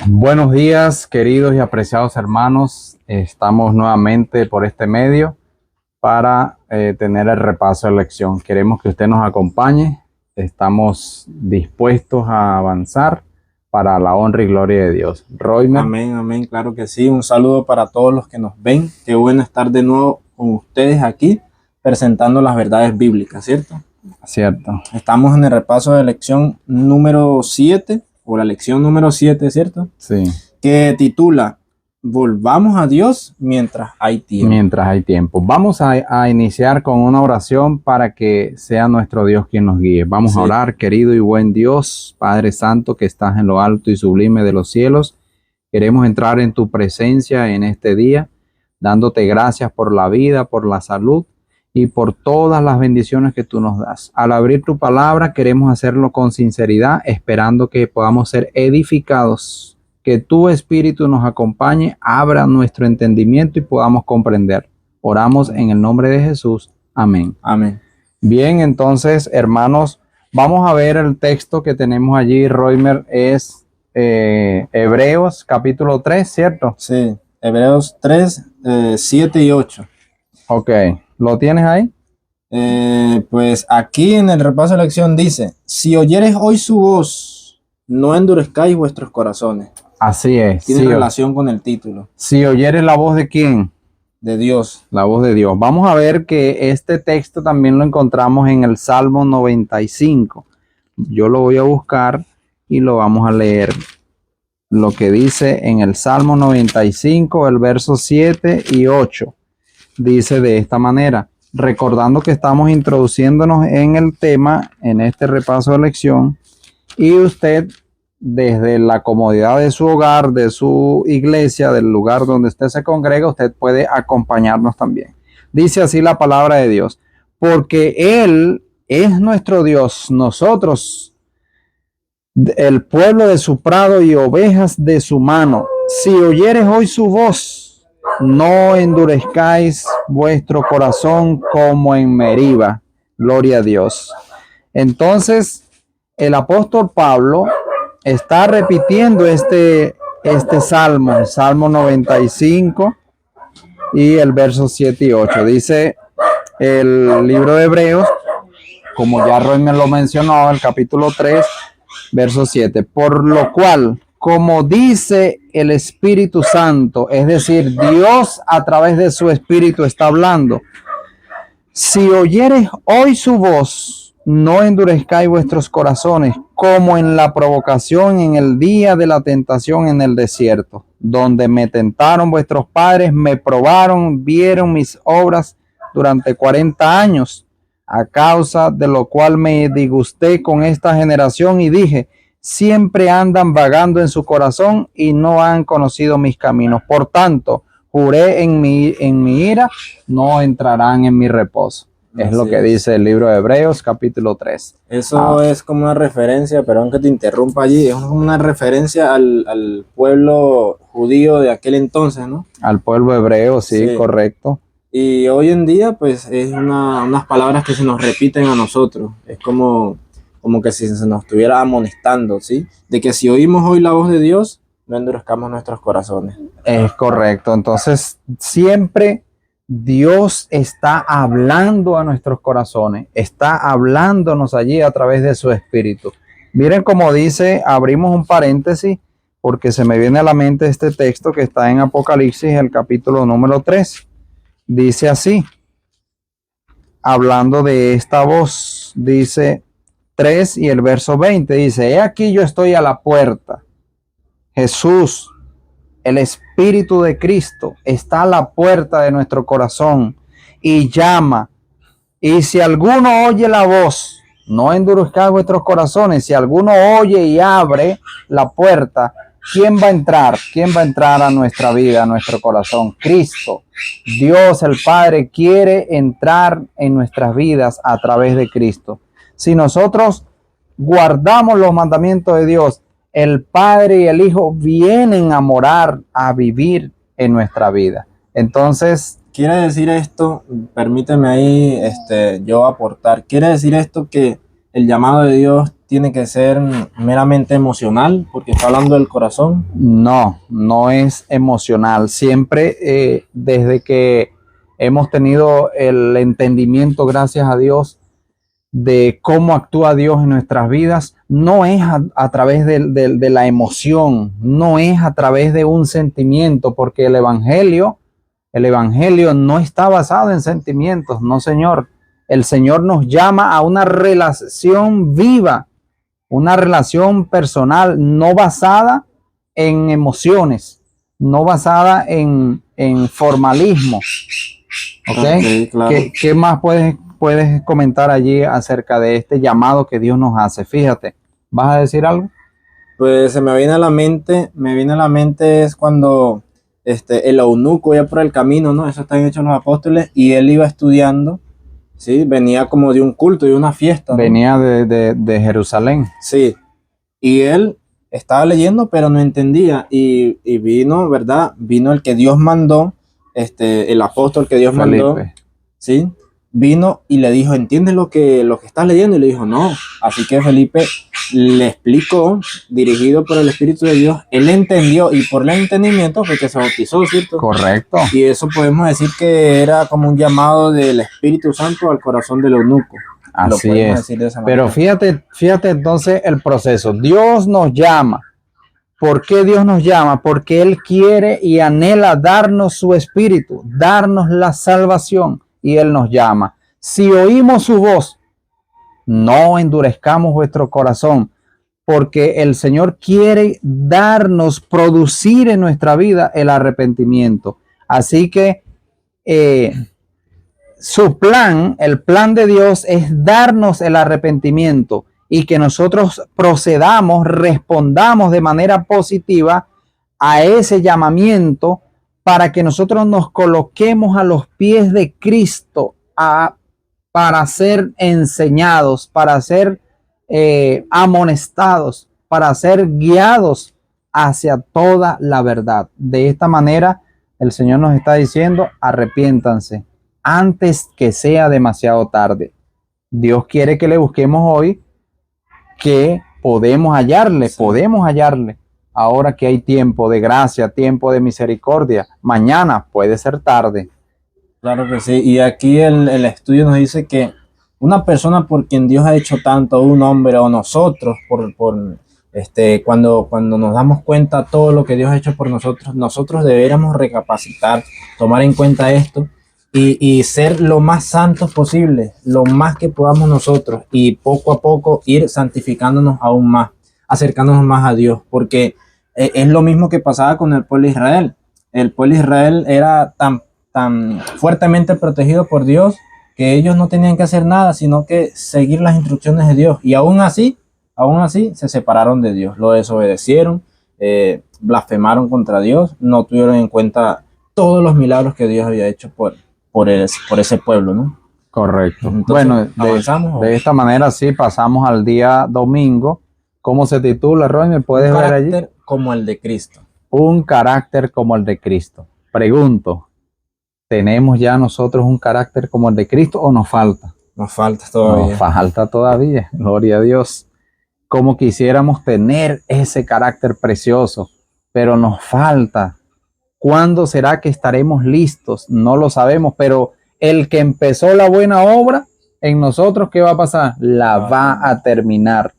Buenos días, queridos y apreciados hermanos. Estamos nuevamente por este medio para tener el repaso de lección. Queremos que usted nos acompañe. Estamos dispuestos a avanzar para la honra y gloria de Dios. Roymer. Amén, amén, claro que sí. Un saludo para todos los que nos ven. Qué bueno estar de nuevo con ustedes aquí presentando las verdades bíblicas, ¿cierto? Cierto. Estamos en el repaso de lección número 7, o la lección número 7, ¿cierto? Sí. Que titula Volvamos a Dios mientras hay tiempo. Mientras hay tiempo. Vamos a iniciar con una oración para que sea nuestro Dios quien nos guíe. Vamos a orar, querido y buen Dios, Padre Santo, que estás en lo alto y sublime de los cielos. Queremos entrar en tu presencia en este día, dándote gracias por la vida, por la salud y por todas las bendiciones que tú nos das. Al abrir tu palabra queremos hacerlo con sinceridad, esperando que podamos ser edificados, que tu Espíritu nos acompañe, abra nuestro entendimiento y podamos comprender. Oramos en el nombre de Jesús. Amén. Amén. Bien, entonces, hermanos, vamos a ver el texto que tenemos allí. Roymer, es Hebreos capítulo 3, ¿cierto? Sí, Hebreos 3, 7 y 8. Ok, ¿lo tienes ahí? Pues aquí en el repaso de la lección dice: si oyeres hoy su voz, no endurezcáis vuestros corazones. Así es. Tiene relación con el título. Si oyeres la voz de ¿quién? De Dios. La voz de Dios. Vamos a ver que este texto también lo encontramos en el Salmo 95. Yo lo voy a buscar y lo vamos a leer. Lo que dice en el Salmo 95, el verso 7 y 8. Dice de esta manera, recordando que estamos introduciéndonos en el tema, en este repaso de lección, y usted desde la comodidad de su hogar, de su iglesia, del lugar donde usted se congrega, usted puede acompañarnos también. Dice así la palabra de Dios, porque Él es nuestro Dios, nosotros, el pueblo de su prado y ovejas de su mano. Si oyeres hoy su voz, no endurezcáis vuestro corazón como en Meriba. Gloria a Dios. Entonces, el apóstol Pablo está repitiendo este salmo, el Salmo 95 y el verso 7 y 8. Dice el libro de Hebreos, como ya Roy me lo mencionó, el capítulo 3, verso 7. Por lo cual, como dice el Espíritu Santo, es decir, Dios a través de su Espíritu está hablando. Si oyeres hoy su voz, no endurezcáis vuestros corazones, como en la provocación en el día de la tentación en el desierto, donde me tentaron vuestros padres, me probaron, vieron mis obras durante 40 años, a causa de lo cual me disgusté con esta generación y dije, siempre andan vagando en su corazón y no han conocido mis caminos. Por tanto, juré en mi ira, no entrarán en mi reposo. Es lo que dice el libro de Hebreos, capítulo 3. Eso es como una referencia, perdón que te interrumpa allí, es una referencia al pueblo judío de aquel entonces, ¿no? Al pueblo hebreo, sí, correcto. Y hoy en día, pues, es unas palabras que se nos repiten a nosotros. Es como que si se nos estuviera amonestando, ¿sí? De que si oímos hoy la voz de Dios, no endurezcamos nuestros corazones. Es correcto. Entonces, siempre Dios está hablando a nuestros corazones, está hablándonos allí a través de su Espíritu. Miren cómo dice, abrimos un paréntesis, porque se me viene a la mente este texto que está en Apocalipsis, el capítulo número 3. Dice así, hablando de esta voz, dice 3 y el verso 20, dice, he aquí yo estoy a la puerta. Jesús, el Espíritu de Cristo, está a la puerta de nuestro corazón y llama. Y si alguno oye la voz, no endurezcáis vuestros corazones. Si alguno oye y abre la puerta, ¿quién va a entrar? ¿Quién va a entrar a nuestra vida, a nuestro corazón? Cristo. Dios el Padre quiere entrar en nuestras vidas a través de Cristo. Si nosotros guardamos los mandamientos de Dios, el Padre y el Hijo vienen a morar, a vivir en nuestra vida. Entonces, quiere decir esto, permíteme ahí yo aportar, quiere decir esto que el llamado de Dios tiene que ser meramente emocional, porque está hablando del corazón. No, no es emocional. Siempre desde que hemos tenido el entendimiento, gracias a Dios, de cómo actúa Dios en nuestras vidas, no es a través de la emoción, no es a través de un sentimiento, porque el evangelio no está basado en sentimientos, no, Señor. El Señor nos llama a una relación viva, una relación personal, no basada en emociones, no basada en formalismo. ¿Ok? Ok, claro. ¿Qué más puedes comentar allí acerca de este llamado que Dios nos hace? Fíjate, ¿vas a decir algo? Pues se me viene a la mente es cuando el eunuco iba por el camino, ¿no? Eso está en Hechos de los Apóstoles, y él iba estudiando, ¿sí? Venía como de un culto, de una fiesta, ¿no? Venía de Jerusalén. Sí, y él estaba leyendo, pero no entendía, y vino, ¿verdad? Vino el que Dios mandó, el apóstol que Dios mandó, Felipe. ¿sí? Vino y le dijo, ¿entiendes lo que estás leyendo? Y le dijo, no. Así que Felipe le explicó, dirigido por el Espíritu de Dios, él entendió, y por el entendimiento fue que se bautizó, ¿cierto? Correcto. Y eso podemos decir que era como un llamado del Espíritu Santo al corazón del eunuco. Lo Así podemos es. decir de esa Pero manera. fíjate entonces el proceso. Dios nos llama. ¿Por qué Dios nos llama? Porque Él quiere y anhela darnos su espíritu, darnos la salvación, y Él nos llama. Si oímos su voz, no endurezcamos vuestro corazón, porque el Señor quiere darnos, producir en nuestra vida el arrepentimiento. Así que su plan, el plan de Dios es darnos el arrepentimiento y que nosotros procedamos, respondamos de manera positiva a ese llamamiento para que nosotros nos coloquemos a los pies de Cristo para ser enseñados, para ser amonestados, para ser guiados hacia toda la verdad. De esta manera, el Señor nos está diciendo, arrepiéntanse antes que sea demasiado tarde. Dios quiere que le busquemos hoy, que podemos hallarle. Ahora que hay tiempo de gracia, tiempo de misericordia, mañana puede ser tarde. Claro que sí. Y aquí el estudio nos dice que una persona por quien Dios ha hecho tanto, un hombre o nosotros, cuando nos damos cuenta de todo lo que Dios ha hecho por nosotros, nosotros deberíamos recapacitar, tomar en cuenta esto y ser lo más santos posible, lo más que podamos nosotros, y poco a poco ir santificándonos aún más, acercándonos más a Dios, porque es lo mismo que pasaba con el pueblo de Israel. El pueblo de Israel era tan fuertemente protegido por Dios que ellos no tenían que hacer nada, sino que seguir las instrucciones de Dios. Y aún así se separaron de Dios, lo desobedecieron, blasfemaron contra Dios, no tuvieron en cuenta todos los milagros que Dios había hecho por ese pueblo, ¿no? Correcto. Entonces, Bueno, ¿avanzamos? de esta manera sí pasamos al día domingo. ¿Cómo se titula, Roy? ¿Me puedes Un ver allí? carácter como el de Cristo. Un carácter como el de Cristo. Pregunto, ¿tenemos ya nosotros un carácter como el de Cristo o nos falta? Nos falta todavía. Nos falta todavía, gloria a Dios. Como quisiéramos tener ese carácter precioso, pero nos falta. ¿Cuándo será que estaremos listos? No lo sabemos, pero el que empezó la buena obra en nosotros, ¿qué va a pasar? La va a terminar.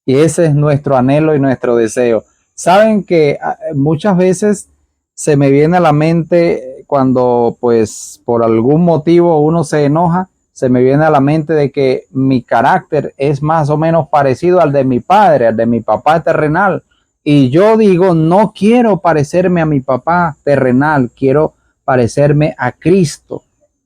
Y ese es nuestro anhelo y nuestro deseo. Saben que muchas veces se me viene a la mente cuando pues por algún motivo uno se enoja, se me viene a la mente de que mi carácter es más o menos parecido al de mi padre, al de mi papá terrenal. Y yo digo, no quiero parecerme a mi papá terrenal, quiero parecerme a Cristo.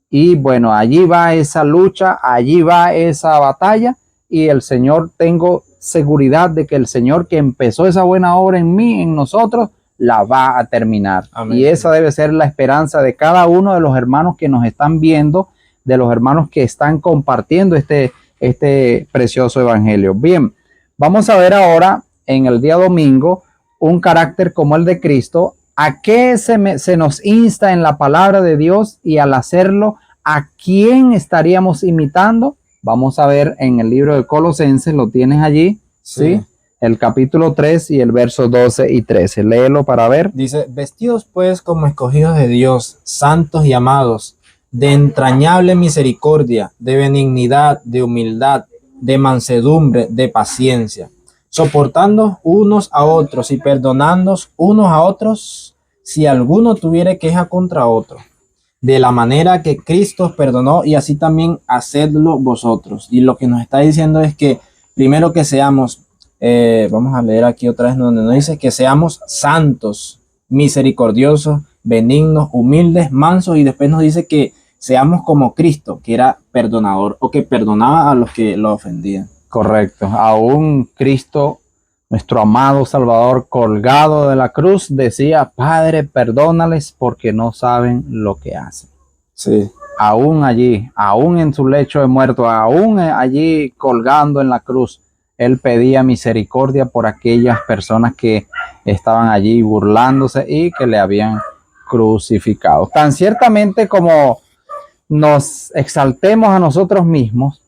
Y bueno, allí va esa lucha, allí va esa batalla, y el Señor, tengo seguridad de que el Señor que empezó esa buena obra en mí, en nosotros, la va a terminar. Amén. Y esa debe ser la esperanza de cada uno de los hermanos que nos están viendo, de los hermanos que están compartiendo este precioso evangelio. Bien, vamos a ver ahora en el día domingo un carácter como el de Cristo. ¿A qué se nos insta en la palabra de Dios? Y al hacerlo, ¿a quién estaríamos imitando? Vamos a ver en el libro de Colosenses, lo tienes allí, ¿sí? El capítulo 3 y el verso 12 y 13. Léelo para ver. Dice, vestidos pues como escogidos de Dios, santos y amados, de entrañable misericordia, de benignidad, de humildad, de mansedumbre, de paciencia, soportando unos a otros y perdonándoos unos a otros, si alguno tuviere queja contra otro, de la manera que Cristo os perdonó, y así también hacedlo vosotros. Y lo que nos está diciendo es que primero que seamos, vamos a leer aquí otra vez donde nos dice que seamos santos, misericordiosos, benignos, humildes, mansos, y después nos dice que seamos como Cristo, que era perdonador o que perdonaba a los que lo ofendían. Correcto. Aún Cristo, nuestro amado Salvador, colgado de la cruz, decía, Padre, perdónales porque no saben lo que hacen. Sí. Aún allí, aún en su lecho de muerto, aún allí colgando en la cruz, él pedía misericordia por aquellas personas que estaban allí burlándose y que le habían crucificado. Tan ciertamente como nos exaltemos a nosotros mismos,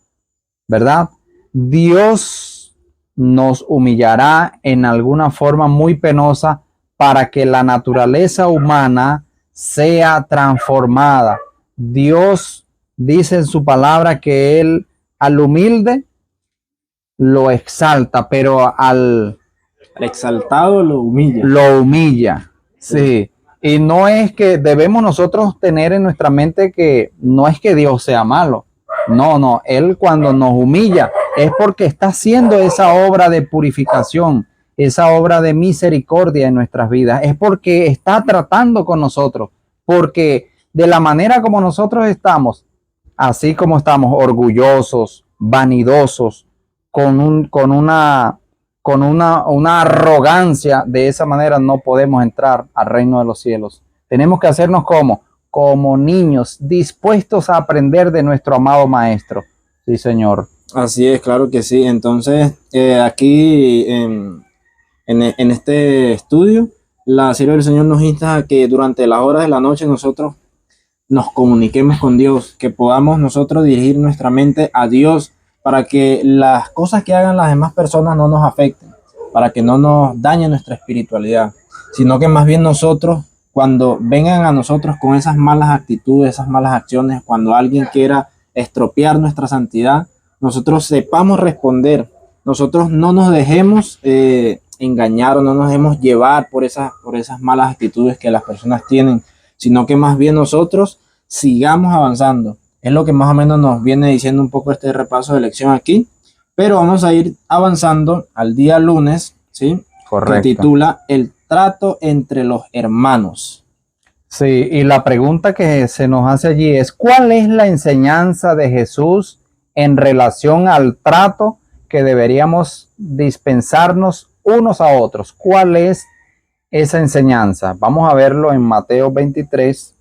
¿verdad? Dios nos humillará en alguna forma muy penosa para que la naturaleza humana sea transformada. Dios dice en su palabra que Él al humilde lo exalta, pero al exaltado lo humilla. Lo humilla, sí. Y no es que debemos nosotros tener en nuestra mente que no es que Dios sea malo. No, Él cuando nos humilla es porque está haciendo esa obra de purificación, esa obra de misericordia en nuestras vidas. Es porque está tratando con nosotros, porque de la manera como nosotros estamos, así como estamos orgullosos, vanidosos, con una arrogancia, de esa manera no podemos entrar al reino de los cielos. Tenemos que hacernos como niños dispuestos a aprender de nuestro amado Maestro. Sí, Señor. Así es, claro que sí. Entonces, aquí en este estudio, la sierva del Señor nos insta a que durante las horas de la noche nosotros nos comuniquemos con Dios, que podamos nosotros dirigir nuestra mente a Dios para que las cosas que hagan las demás personas no nos afecten, para que no nos dañe nuestra espiritualidad, sino que más bien nosotros, cuando vengan a nosotros con esas malas actitudes, esas malas acciones, cuando alguien quiera estropear nuestra santidad, nosotros sepamos responder, nosotros no nos dejemos engañar o no nos dejemos llevar por esas malas actitudes que las personas tienen, sino que más bien nosotros sigamos avanzando. Es lo que más o menos nos viene diciendo un poco este repaso de lección aquí, pero vamos a ir avanzando al día lunes, ¿sí? Correcto. Que titula El trato entre los hermanos. Sí, y la pregunta que se nos hace allí es, ¿cuál es la enseñanza de Jesús en relación al trato que deberíamos dispensarnos unos a otros? ¿Cuál es esa enseñanza? Vamos a verlo en Mateo 23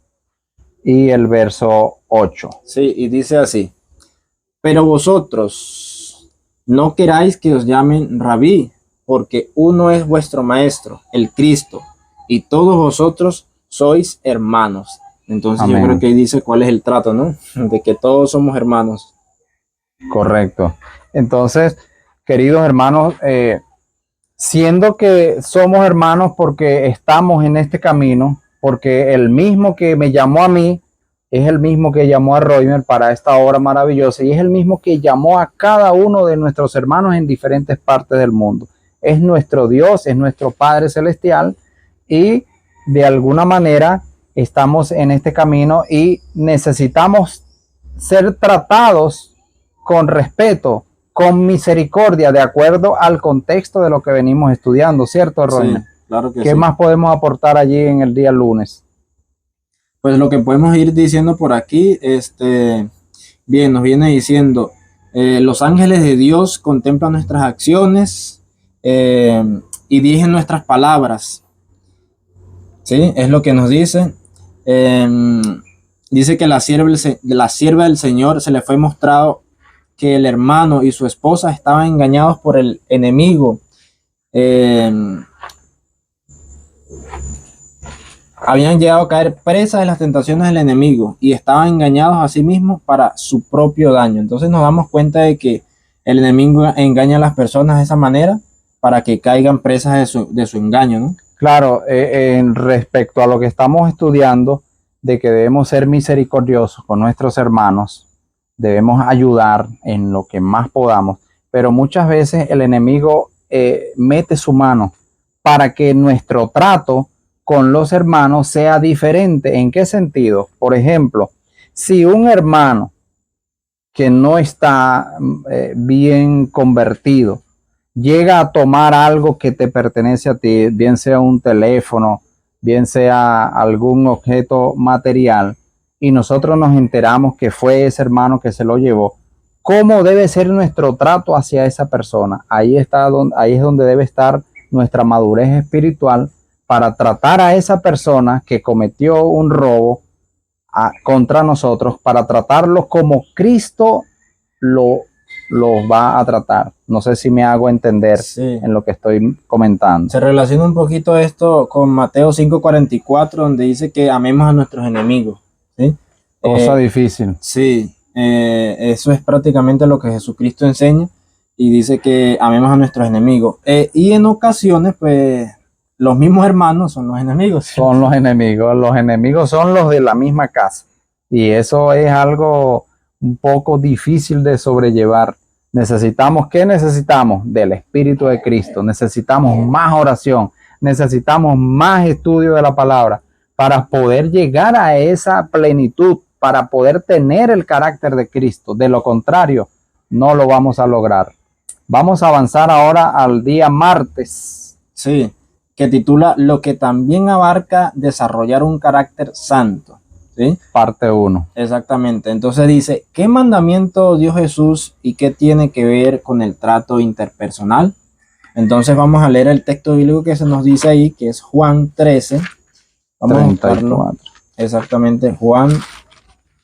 y el verso 8. Sí, y dice así: pero vosotros no queráis que os llamen rabí, porque uno es vuestro maestro, el Cristo, y todos vosotros sois hermanos. Entonces Amén. Yo creo que ahí dice cuál es el trato, ¿no? De que todos somos hermanos. Correcto. Entonces, queridos hermanos, siendo que somos hermanos porque estamos en este camino, porque el mismo que me llamó a mí es el mismo que llamó a Roymer para esta obra maravillosa y es el mismo que llamó a cada uno de nuestros hermanos en diferentes partes del mundo. Es nuestro Dios, es nuestro Padre Celestial y de alguna manera estamos en este camino y necesitamos ser tratados con respeto, con misericordia, de acuerdo al contexto de lo que venimos estudiando, ¿cierto, Roymer? Sí, claro que ¿Qué sí. más podemos aportar allí en el día lunes? Pues lo que podemos ir diciendo por aquí, bien, nos viene diciendo, los ángeles de Dios contemplan nuestras acciones y dirigen nuestras palabras. ¿Sí? Es lo que nos dice. Dice que la sierva del Señor se le fue mostrado que el hermano y su esposa estaban engañados por el enemigo. habían llegado a caer presas de las tentaciones del enemigo y estaban engañados a sí mismos para su propio daño. Entonces nos damos cuenta de que el enemigo engaña a las personas de esa manera para que caigan presas de su engaño, ¿no? Claro, en respecto a lo que estamos estudiando, de que debemos ser misericordiosos con nuestros hermanos, debemos ayudar en lo que más podamos, pero muchas veces el enemigo mete su mano para que nuestro trato con los hermanos sea diferente. ¿En qué sentido? Por ejemplo, si un hermano que no está bien convertido llega a tomar algo que te pertenece a ti, bien sea un teléfono, bien sea algún objeto material, y nosotros nos enteramos que fue ese hermano que se lo llevó, ¿cómo debe ser nuestro trato hacia esa persona? Ahí es donde debe estar nuestra madurez espiritual para tratar a esa persona que cometió un robo contra nosotros, para tratarlo como Cristo lo va a tratar. No sé si me hago entender Sí. en lo que estoy comentando. Se relaciona un poquito esto con Mateo 5:44, donde dice que amemos a nuestros enemigos, ¿sí? Cosa difícil. Sí, eso es prácticamente lo que Jesucristo enseña y dice que amemos a nuestros enemigos. Y en ocasiones, pues, los mismos hermanos son los enemigos. Son los enemigos son los de la misma casa. Y eso es algo un poco difícil de sobrellevar. Necesitamos, ¿qué necesitamos? Del Espíritu de Cristo. Necesitamos más oración. Necesitamos más estudio de la palabra para poder llegar a esa plenitud, para poder tener el carácter de Cristo. De lo contrario, no lo vamos a lograr. Vamos a avanzar ahora al día martes. Sí, que titula Lo que también abarca desarrollar un carácter santo. ¿Sí? Parte 1. Exactamente. Entonces dice, ¿qué mandamiento dio Jesús y qué tiene que ver con el trato interpersonal? Entonces vamos a leer el texto bíblico que se nos dice ahí, que es Juan 13. Vamos a buscarlo. Exactamente, Juan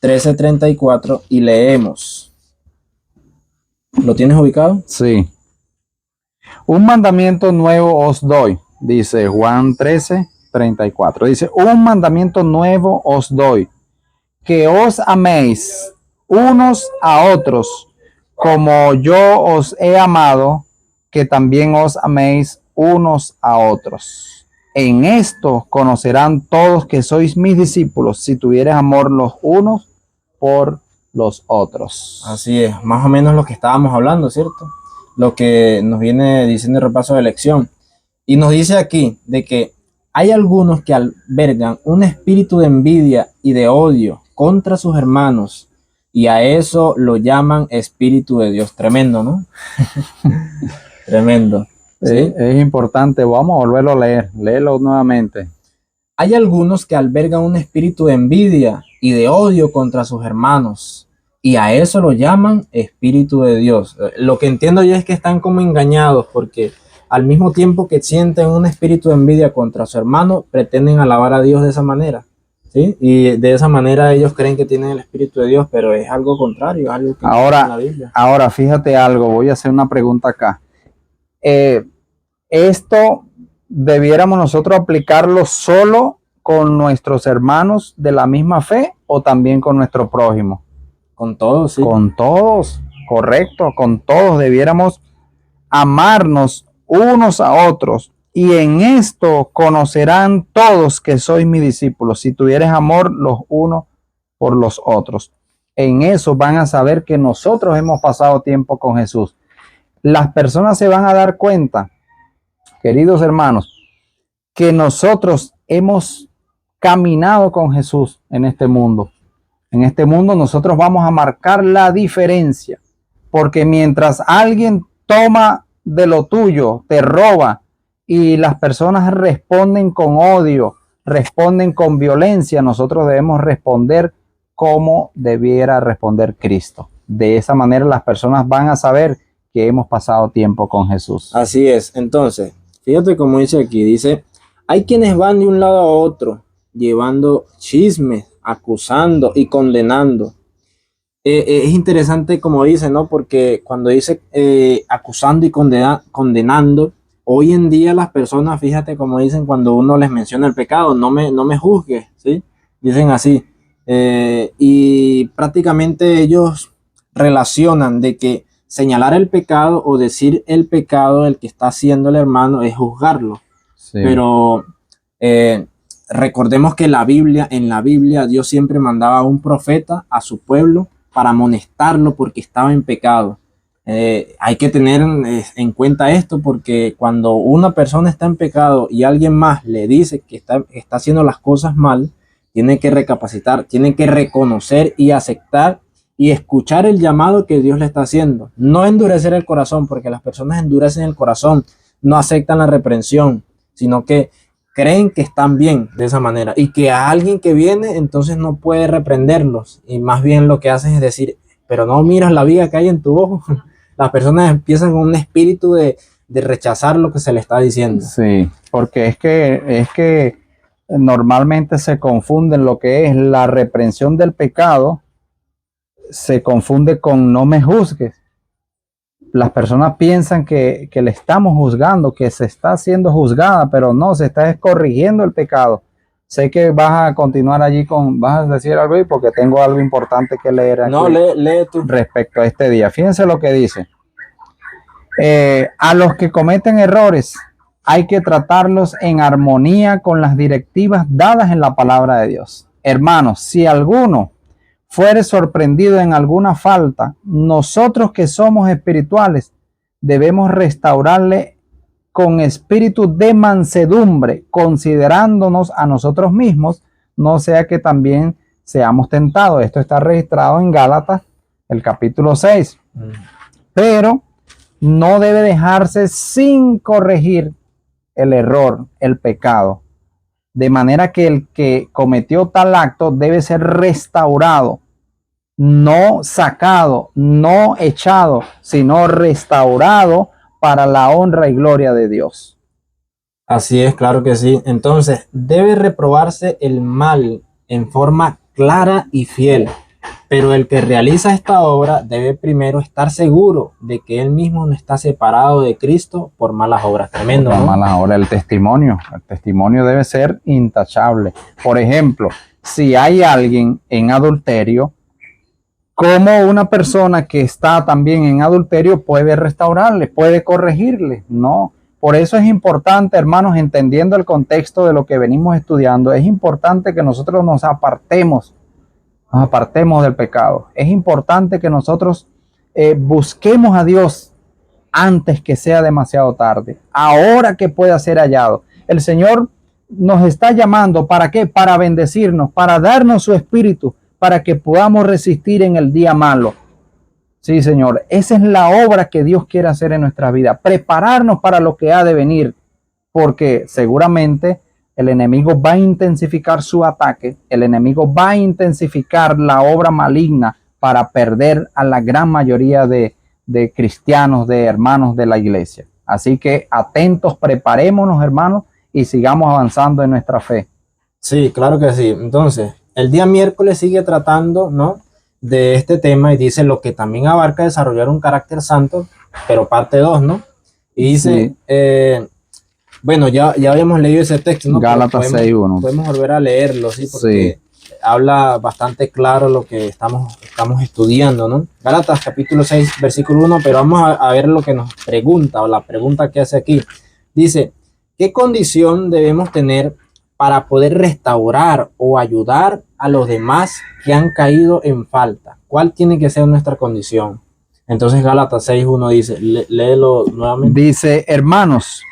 13:34 y leemos. ¿Lo tienes ubicado? Sí. Un mandamiento nuevo os doy, dice Juan 13:34. Dice, un mandamiento nuevo os doy, que os améis unos a otros, como yo os he amado, que también os améis unos a otros. En esto conocerán todos que sois mis discípulos, si tuviereis amor los unos por los otros. Así es, más o menos lo que estábamos hablando, ¿cierto? Lo que nos viene diciendo el repaso de lección. Y nos dice aquí de que hay algunos que albergan un espíritu de envidia y de odio contra sus hermanos, y a eso lo llaman espíritu de Dios. Tremendo, ¿no? Tremendo. ¿Sí? Es importante, vamos a volverlo a leer, léelo nuevamente. Hay algunos que albergan un espíritu de envidia y de odio contra sus hermanos, y a eso lo llaman espíritu de Dios. Lo que entiendo yo es que están como engañados, porque al mismo tiempo que sienten un espíritu de envidia contra su hermano, pretenden alabar a Dios de esa manera, ¿sí? Y de esa manera ellos creen que tienen el espíritu de Dios, pero es algo contrario, es algo que no está en la Biblia. Ahora, fíjate algo, voy a hacer una pregunta acá. Esto debiéramos nosotros aplicarlo solo con nuestros hermanos de la misma fe o también con nuestro prójimo. Con todos, sí. Con todos, correcto, con todos debiéramos amarnos unos a otros, y en esto conocerán todos que sois mis discípulos, si tuvieres amor los unos por los otros. En eso van a saber que nosotros hemos pasado tiempo con Jesús. Las personas se van a dar cuenta, queridos hermanos, que nosotros hemos caminado con Jesús en este mundo. En este mundo nosotros vamos a marcar la diferencia, porque mientras alguien toma de lo tuyo, te roba, y las personas responden con odio, responden con violencia, nosotros debemos responder como debiera responder Cristo. De esa manera las personas van a saber que hemos pasado tiempo con Jesús. Así es. Entonces, fíjate cómo dice aquí, dice, hay quienes van de un lado a otro, llevando chismes, acusando y condenando. Es interesante como dice, ¿no? Porque cuando dice acusando y condenando, hoy en día las personas, fíjate como dicen cuando uno les menciona el pecado, no me juzgues, ¿sí? Dicen así. Y prácticamente ellos relacionan de que señalar el pecado o decir el pecado del que está haciendo el hermano es juzgarlo. Sí. Pero recordemos que en la Biblia, Dios siempre mandaba a un profeta a su pueblo para amonestarlo porque estaba en pecado. Hay que tener en cuenta esto, porque cuando una persona está en pecado y alguien más le dice que está haciendo las cosas mal, tiene que recapacitar, tiene que reconocer y aceptar y escuchar el llamado que Dios le está haciendo. No endurecer el corazón, porque las personas endurecen el corazón, no aceptan la reprensión, sino que creen que están bien de esa manera y que a alguien que viene entonces no puede reprenderlos, y más bien lo que hacen es decir, pero no miras la viga que hay en tu ojo. Las personas empiezan con un espíritu de rechazar lo que se le está diciendo. Sí, porque es que normalmente se confunden lo que es la reprensión del pecado, se confunde con no me juzgues. Las personas piensan que le estamos juzgando, que se está siendo juzgada, pero no, se está corrigiendo el pecado. Sé que vas a continuar allí vas a decir algo ahí porque tengo algo importante que leer aquí. No, lee tú. Respecto a este día. Fíjense lo que dice. A los que cometen errores hay que tratarlos en armonía con las directivas dadas en la palabra de Dios. Hermanos, si alguno fuere sorprendido en alguna falta, nosotros que somos espirituales debemos restaurarle con espíritu de mansedumbre, considerándonos a nosotros mismos, no sea que también seamos tentados. Esto está registrado en Gálatas, el capítulo 6. Pero no debe dejarse sin corregir el error, el pecado. De manera que el que cometió tal acto debe ser restaurado, no sacado, no echado, sino restaurado para la honra y gloria de Dios. Así es, claro que sí. Entonces, debe reprobarse el mal en forma clara y fiel. Pero el que realiza esta obra debe primero estar seguro de que él mismo no está separado de Cristo por malas obras. Tremendo, ¿no? Por malas obras, el testimonio debe ser intachable. Por ejemplo, si hay alguien en adulterio, ¿cómo una persona que está también en adulterio puede restaurarle, puede corregirle? No. Por eso es importante, hermanos, entendiendo el contexto de lo que venimos estudiando, es importante que nosotros nos apartemos del pecado. Es importante que nosotros busquemos a Dios antes que sea demasiado tarde, ahora que pueda ser hallado. El Señor nos está llamando, ¿para qué? Para bendecirnos, para darnos su espíritu, para que podamos resistir en el día malo. Sí, Señor, esa es la obra que Dios quiere hacer en nuestra vida, prepararnos para lo que ha de venir, porque seguramente el enemigo va a intensificar su ataque, el enemigo va a intensificar la obra maligna para perder a la gran mayoría de cristianos, de hermanos de la iglesia. Así que atentos, preparémonos, hermanos, y sigamos avanzando en nuestra fe. Sí, claro que sí. Entonces, el día miércoles sigue tratando, ¿no?, de este tema, y dice lo que también abarca desarrollar un carácter santo, pero parte 2, ¿no? Y dice, sí. Bueno, ya habíamos leído ese texto, ¿no? Gálatas 6:1. Podemos volver a leerlo, ¿sí? Porque sí, habla bastante claro lo que estamos estudiando, ¿no? Gálatas capítulo 6, versículo 1, pero vamos a ver lo que nos pregunta, o la pregunta que hace aquí. Dice, ¿qué condición debemos tener para poder restaurar o ayudar a los demás que han caído en falta? ¿Cuál tiene que ser nuestra condición? Entonces Gálatas 6:1 dice, léelo nuevamente. Dice, hermanos,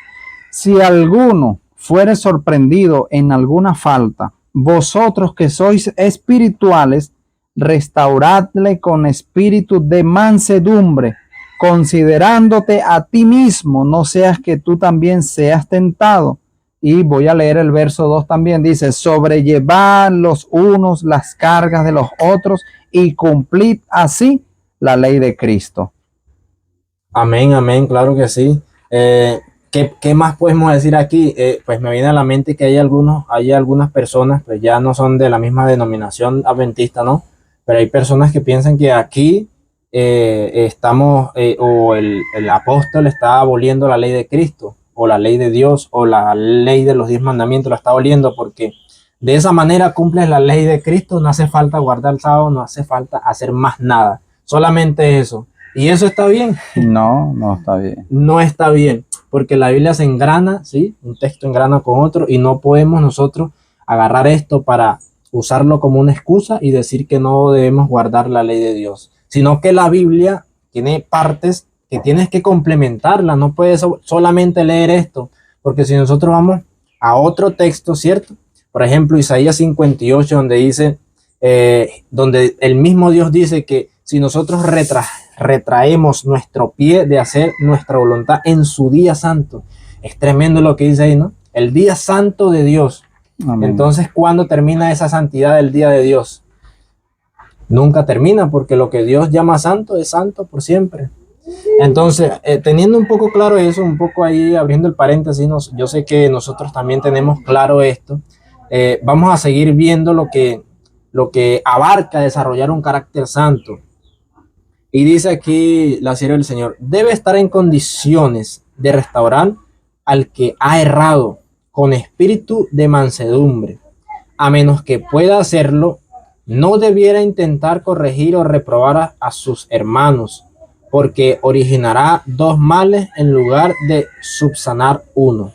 si alguno fuere sorprendido en alguna falta, vosotros que sois espirituales, restauradle con espíritu de mansedumbre, considerándote a ti mismo, no seas que tú también seas tentado. Y voy a leer el verso 2 también, dice, sobrellevad los unos las cargas de los otros y cumplid así la ley de Cristo. Amén, amén, claro que sí. ¿Qué más podemos decir aquí? Pues me viene a la mente que hay algunas personas, pues ya no son de la misma denominación adventista, ¿no? Pero hay personas que piensan que aquí o el apóstol está aboliendo la ley de Cristo, o la ley de Dios o la ley de los 10 mandamientos la está oliendo, porque de esa manera cumples la ley de Cristo, no hace falta guardar el sábado, no hace falta hacer más nada, solamente eso. ¿Y eso está bien? No, no está bien. No está bien, porque la Biblia se engrana, ¿sí? Un texto engrana con otro y no podemos nosotros agarrar esto para usarlo como una excusa y decir que no debemos guardar la ley de Dios, sino que la Biblia tiene partes que tienes que complementarla, no puedes solamente leer esto, porque si nosotros vamos a otro texto, ¿cierto? Por ejemplo, Isaías 58, donde dice, donde el mismo Dios dice que si nosotros retraemos nuestro pie de hacer nuestra voluntad en su día santo, es tremendo lo que dice ahí, ¿no? El día santo de Dios. Amén. Entonces, ¿cuándo termina esa santidad del día de Dios? Nunca termina, porque lo que Dios llama santo es santo por siempre. Entonces, teniendo un poco claro eso, un poco ahí abriendo el paréntesis, yo sé que nosotros también tenemos claro esto. Vamos a seguir viendo lo que abarca desarrollar un carácter santo. Y dice aquí la sierva del Señor, debe estar en condiciones de restaurar al que ha errado con espíritu de mansedumbre. A menos que pueda hacerlo, no debiera intentar corregir o reprobar a sus hermanos, porque originará dos males en lugar de subsanar uno.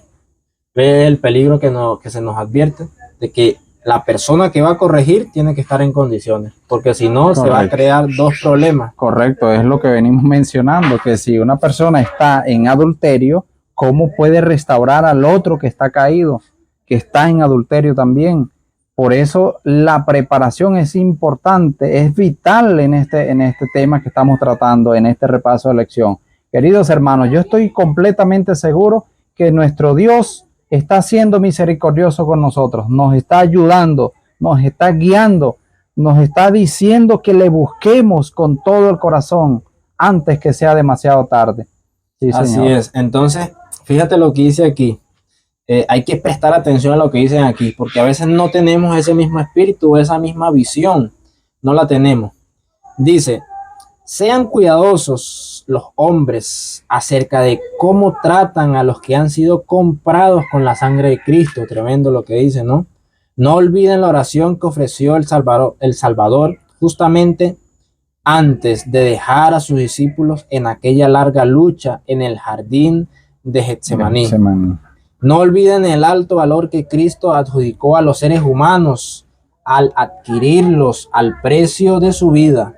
Ve el peligro que se nos advierte de que la persona que va a corregir tiene que estar en condiciones, porque si no se va a crear dos problemas. Correcto, es lo que venimos mencionando, que si una persona está en adulterio, ¿cómo puede restaurar al otro que está caído, que está en adulterio también? Por eso la preparación es importante, es vital en este tema que estamos tratando, en este repaso de lección. Queridos hermanos, yo estoy completamente seguro que nuestro Dios está siendo misericordioso con nosotros, nos está ayudando, nos está guiando, nos está diciendo que le busquemos con todo el corazón antes que sea demasiado tarde. Sí, así señor. es. Entonces, fíjate lo que dice aquí. Hay que prestar atención a lo que dicen aquí, porque a veces no tenemos ese mismo espíritu, esa misma visión, no la tenemos. Dice, sean cuidadosos los hombres acerca de cómo tratan a los que han sido comprados con la sangre de Cristo. Tremendo lo que dice, ¿no? No olviden la oración que ofreció el Salvador justamente antes de dejar a sus discípulos en aquella larga lucha en el jardín de Getsemaní. No olviden el alto valor que Cristo adjudicó a los seres humanos al adquirirlos al precio de su vida.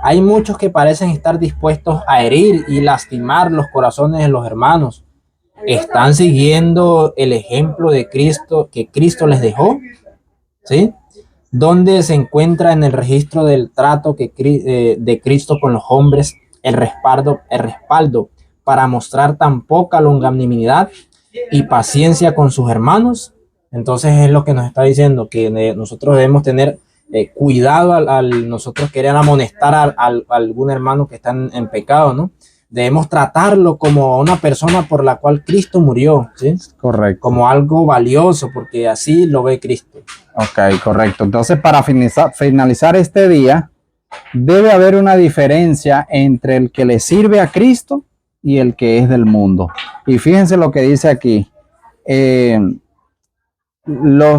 Hay muchos que parecen estar dispuestos a herir y lastimar los corazones de los hermanos. ¿Están siguiendo el ejemplo de Cristo que Cristo les dejó? ¿Sí? ¿Dónde se encuentra en el registro del trato de Cristo con los hombres el respaldo para mostrar tan poca longanimidad y paciencia con sus hermanos? Entonces es lo que nos está diciendo, que nosotros debemos tener cuidado al nosotros querer amonestar a algún hermano que está en pecado, ¿no? Debemos tratarlo como una persona por la cual Cristo murió, ¿sí? Correcto. Como algo valioso, porque así lo ve Cristo. Ok, correcto. Entonces, para finalizar este día, debe haber una diferencia entre el que le sirve a Cristo y el que es del mundo. Y fíjense lo que dice aquí. Lo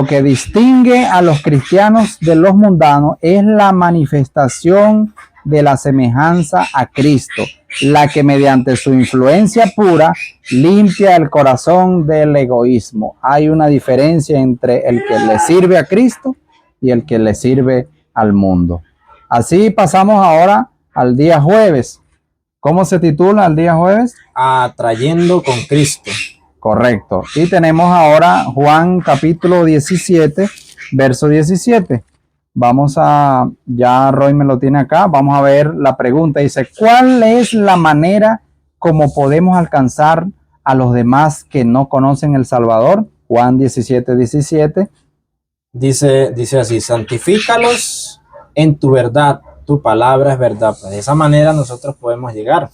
que distingue a los cristianos de los mundanos es la manifestación de la semejanza a Cristo, la que mediante su influencia pura limpia el corazón del egoísmo. Hay una diferencia entre el que le sirve a Cristo y el que le sirve al mundo. Así pasamos ahora al día jueves. ¿Cómo se titula el día jueves? Atrayendo con Cristo. Correcto. Y tenemos ahora Juan capítulo 17, verso 17. Vamos a, ya Roy me lo tiene acá, vamos a ver la pregunta. Dice, ¿cuál es la manera como podemos alcanzar a los demás que no conocen el Salvador? Juan 17, 17. Dice así, santifícalos en tu verdad, tu palabra es verdad. Pues de esa manera nosotros podemos llegar.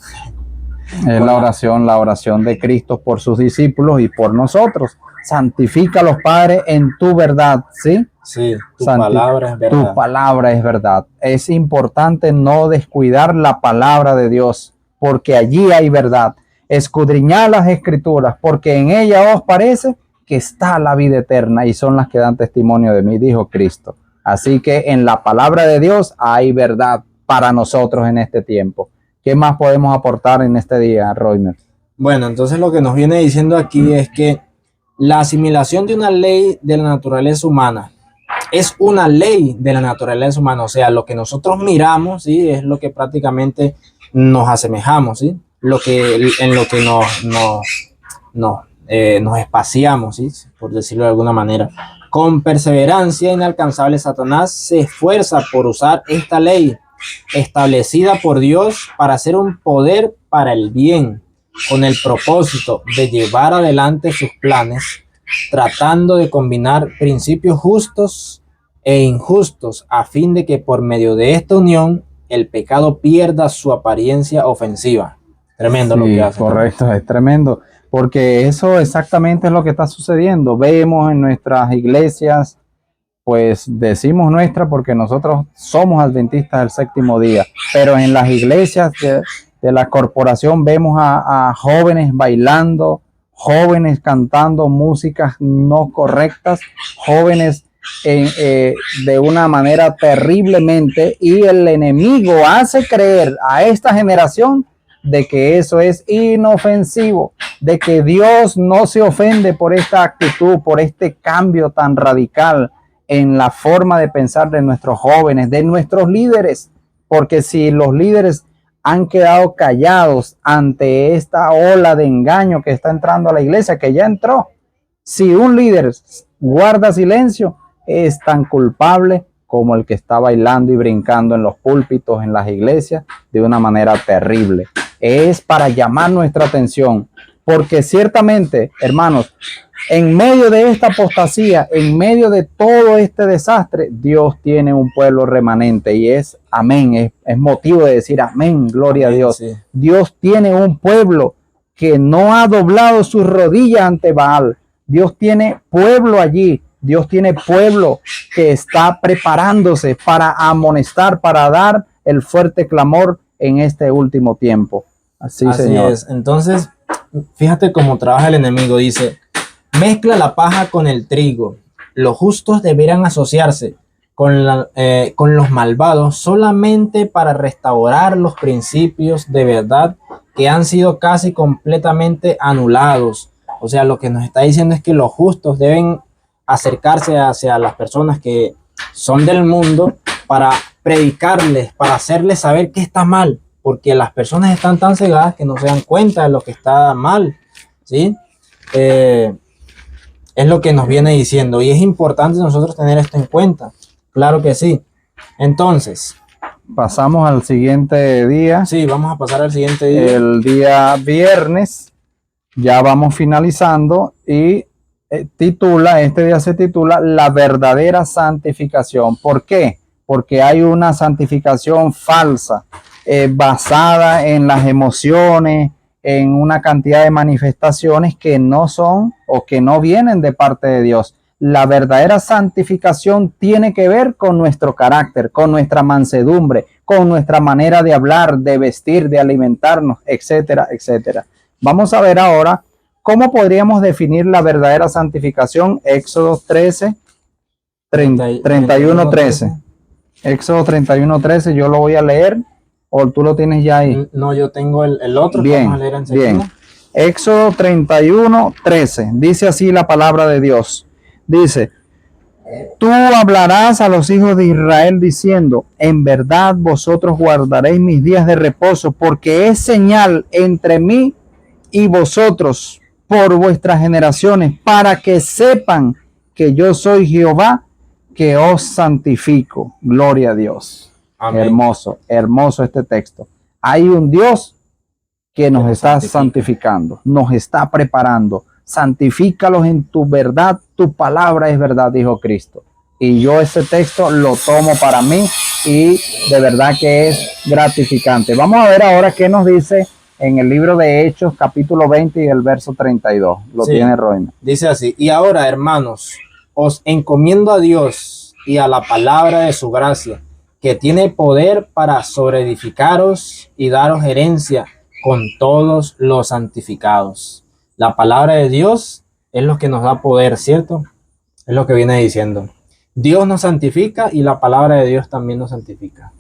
Es la oración de Cristo por sus discípulos y por nosotros. Santifícalos, Padre, en tu verdad, ¿sí? Sí, tu palabra es verdad. Tu palabra es verdad. Es importante no descuidar la palabra de Dios, porque allí hay verdad. escudriñad las escrituras, porque en ellas os parece que está la vida eterna y son las que dan testimonio de mí, dijo Cristo. Así que en la palabra de Dios hay verdad para nosotros en este tiempo. ¿Qué más podemos aportar en este día, Roymer? Bueno, entonces lo que nos viene diciendo aquí es que la asimilación de una ley de la naturaleza humana es una ley de la naturaleza humana, o sea, lo que nosotros miramos, ¿sí? Es lo que prácticamente nos asemejamos, ¿sí? En lo que nos espaciamos, ¿sí? Por decirlo de alguna manera. Con perseverancia inalcanzable, Satanás se esfuerza por usar esta ley establecida por Dios para hacer un poder para el bien, con el propósito de llevar adelante sus planes, tratando de combinar principios justos e injustos a fin de que por medio de esta unión el pecado pierda su apariencia ofensiva. Tremendo lo que hace. Correcto, es tremendo, porque eso exactamente es lo que está sucediendo. Vemos en nuestras iglesias, pues decimos nuestra porque nosotros somos adventistas del séptimo día, pero en las iglesias de la corporación vemos a jóvenes bailando, jóvenes cantando músicas no correctas, jóvenes de una manera terriblemente, y el enemigo hace creer a esta generación de que eso es inofensivo, de que Dios no se ofende por esta actitud, por este cambio tan radical en la forma de pensar de nuestros jóvenes, de nuestros líderes, porque si los líderes han quedado callados ante esta ola de engaño que está entrando a la iglesia, que ya entró, si un líder guarda silencio, es tan culpable como el que está bailando y brincando en los púlpitos, en las iglesias, de una manera terrible. Es para llamar nuestra atención, porque ciertamente, hermanos, en medio de esta apostasía, en medio de todo este desastre, Dios tiene un pueblo remanente y es amén, es motivo de decir amén, gloria a Dios. Sí. Dios tiene un pueblo que no ha doblado sus rodillas ante Baal. Dios tiene pueblo allí. Dios tiene pueblo que está preparándose para amonestar, para dar el fuerte clamor en este último tiempo. Así Señor. Es. Entonces, fíjate cómo trabaja el enemigo. Dice, mezcla la paja con el trigo. Los justos deberán asociarse con los malvados solamente para restaurar los principios de verdad que han sido casi completamente anulados. O sea, lo que nos está diciendo es que los justos deben acercarse hacia las personas que son del mundo para predicarles, para hacerles saber que está mal, porque las personas están tan cegadas que no se dan cuenta de lo que está mal, ¿sí? Es lo que nos viene diciendo y es importante nosotros tener esto en cuenta, claro que sí. Entonces, pasamos al siguiente día. Sí, vamos a pasar al siguiente día. El día viernes, ya vamos finalizando y este día se titula La verdadera santificación. ¿Por qué? Porque hay una santificación falsa, basada en las emociones, en una cantidad de manifestaciones que no son o que no vienen de parte de Dios. La verdadera santificación tiene que ver con nuestro carácter, con nuestra mansedumbre, con nuestra manera de hablar, de vestir, de alimentarnos, etcétera, etcétera. Vamos a ver ahora cómo podríamos definir la verdadera santificación. Éxodo 13, 31, 13. Éxodo 31, 13, yo lo voy a leer, o tú lo tienes ya ahí. No, yo tengo el otro. Bien, vamos a leer enseguida. bien. Éxodo 31, 13. Dice así la palabra de Dios. Dice, tú hablarás a los hijos de Israel diciendo, en verdad vosotros guardaréis mis días de reposo, porque es señal entre mí y vosotros por vuestras generaciones, para que sepan que yo soy Jehová, que os santifico. Gloria a Dios. Amén. Hermoso, hermoso este texto. Hay un Dios que nos está santificando, nos está preparando. Santifícalos en tu verdad, tu palabra es verdad, dijo Cristo. Y yo este texto lo tomo para mí y de verdad que es gratificante. Vamos a ver ahora qué nos dice en el libro de Hechos, capítulo 20 y el verso 32. Lo tiene Royna. Dice así, y ahora, hermanos, os encomiendo a Dios y a la palabra de su gracia, que tiene poder para sobreedificaros y daros herencia con todos los santificados. La palabra de Dios es lo que nos da poder, ¿cierto? Es lo que viene diciendo. Dios nos santifica y la palabra de Dios también nos santifica.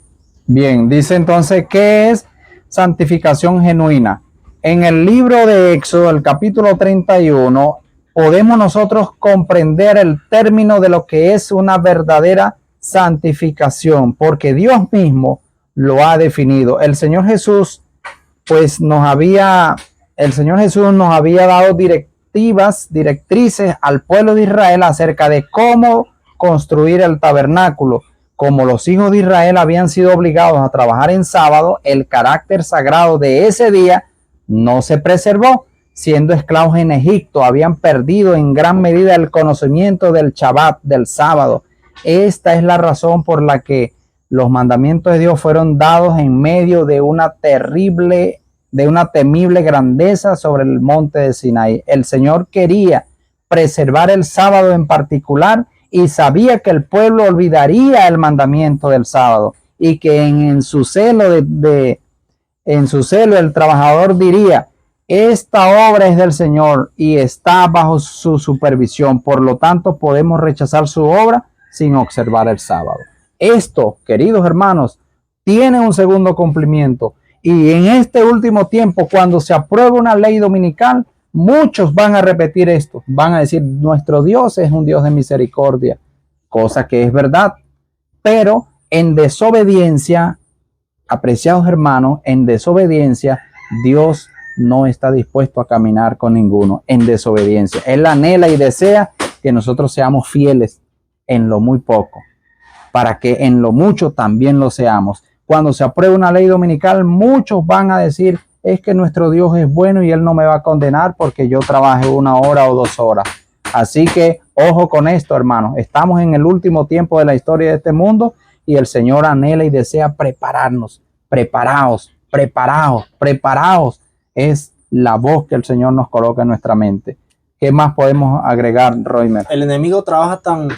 Bien, dice entonces, ¿qué es santificación genuina? En el libro de Éxodo, el capítulo 31, podemos nosotros comprender el término de lo que es una verdadera santificación, porque Dios mismo lo ha definido. El Señor Jesús, pues el Señor Jesús nos había dado directrices al pueblo de Israel acerca de cómo construir el tabernáculo. Como los hijos de Israel habían sido obligados a trabajar en sábado, el carácter sagrado de ese día no se preservó. Siendo esclavos en Egipto, habían perdido en gran medida el conocimiento del Shabbat, del sábado. Esta es la razón por la que los mandamientos de Dios fueron dados en medio de una temible grandeza sobre el monte de Sinaí. El Señor quería preservar el sábado en particular y sabía que el pueblo olvidaría el mandamiento del sábado y que en su celo el trabajador diría: esta obra es del Señor y está bajo su supervisión, por lo tanto podemos rechazar su obra sin observar el sábado. Esto, queridos hermanos, tiene un segundo cumplimiento, y en este último tiempo, cuando se apruebe una ley dominical, muchos van a repetir esto, van a decir: nuestro Dios es un Dios de misericordia, cosa que es verdad, pero en desobediencia, apreciados hermanos, en desobediencia, Dios no está dispuesto a caminar con ninguno en desobediencia. Él anhela y desea que nosotros seamos fieles en lo muy poco, para que en lo mucho también lo seamos. Cuando se apruebe una ley dominical, muchos van a decir: es que nuestro Dios es bueno y Él no me va a condenar porque yo trabaje 1 hora o 2 horas. Así que ojo con esto, hermanos. Estamos en el último tiempo de la historia de este mundo y el Señor anhela y desea prepararnos. Preparaos, preparaos, preparaos. Es la voz que el Señor nos coloca en nuestra mente. ¿Qué más podemos agregar, Roimer? El enemigo trabaja tan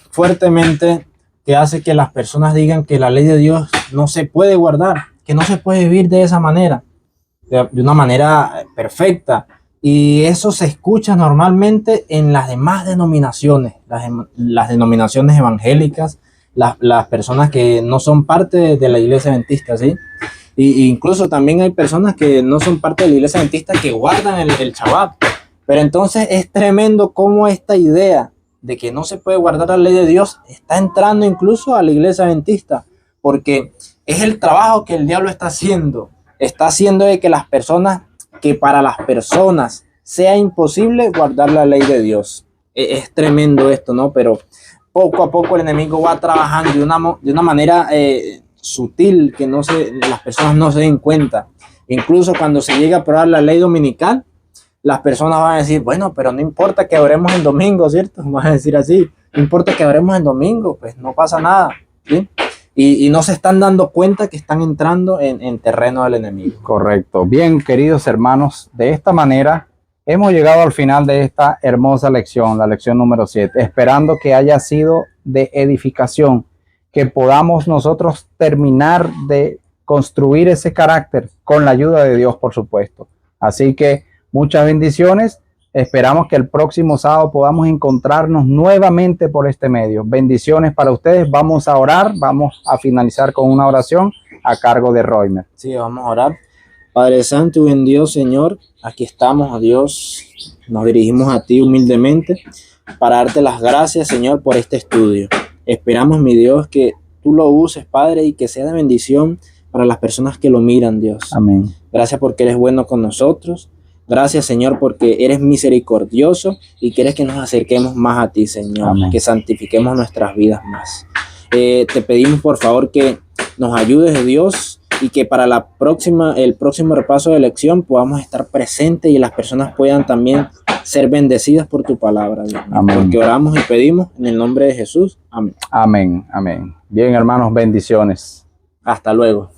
fuertemente que hace que las personas digan que la ley de Dios no se puede guardar, que no se puede vivir de esa manera, de una manera perfecta. Y eso se escucha normalmente en las demás denominaciones, las denominaciones evangélicas, las personas que no son parte de la iglesia adventista, ¿sí? Y incluso también hay personas que no son parte de la iglesia adventista que guardan el Shabbat. Pero entonces es tremendo cómo esta idea de que no se puede guardar la ley de Dios está entrando incluso a la iglesia adventista, porque es el trabajo que el diablo está haciendo de que las personas, que para las personas sea imposible guardar la ley de Dios. Es tremendo esto, ¿no? Pero poco a poco el enemigo va trabajando de una manera sutil, que las personas no se den cuenta. Incluso cuando se llega a aprobar la ley dominical, las personas van a decir: bueno, pero no importa que oremos en domingo, ¿cierto? Van a decir así: no importa que oremos en domingo, pues no pasa nada, ¿sí? Y no se están dando cuenta que están entrando en terreno del enemigo. Correcto. Bien, queridos hermanos, de esta manera hemos llegado al final de esta hermosa lección, la lección número 7, esperando que haya sido de edificación, que podamos nosotros terminar de construir ese carácter con la ayuda de Dios, por supuesto. Así que muchas bendiciones. Esperamos que el próximo sábado podamos encontrarnos nuevamente por este medio. Bendiciones para ustedes. Vamos a orar. Vamos a finalizar con una oración a cargo de Roimer. Sí, vamos a orar. Padre Santo y buen Dios, Señor, aquí estamos, oh Dios. Nos dirigimos a ti humildemente para darte las gracias, Señor, por este estudio. Esperamos, mi Dios, que tú lo uses, Padre, y que sea de bendición para las personas que lo miran, Dios. Amén. Gracias porque eres bueno con nosotros. Gracias, Señor, porque eres misericordioso y quieres que nos acerquemos más a ti, Señor. Amén. Que santifiquemos nuestras vidas más. Te pedimos, por favor, que nos ayudes, Dios, y que para el próximo repaso de lección podamos estar presentes y las personas puedan también ser bendecidas por tu palabra, Dios. Amén. Porque oramos y pedimos en el nombre de Jesús. Amén. Amén. Amén. Bien, hermanos, bendiciones. Hasta luego.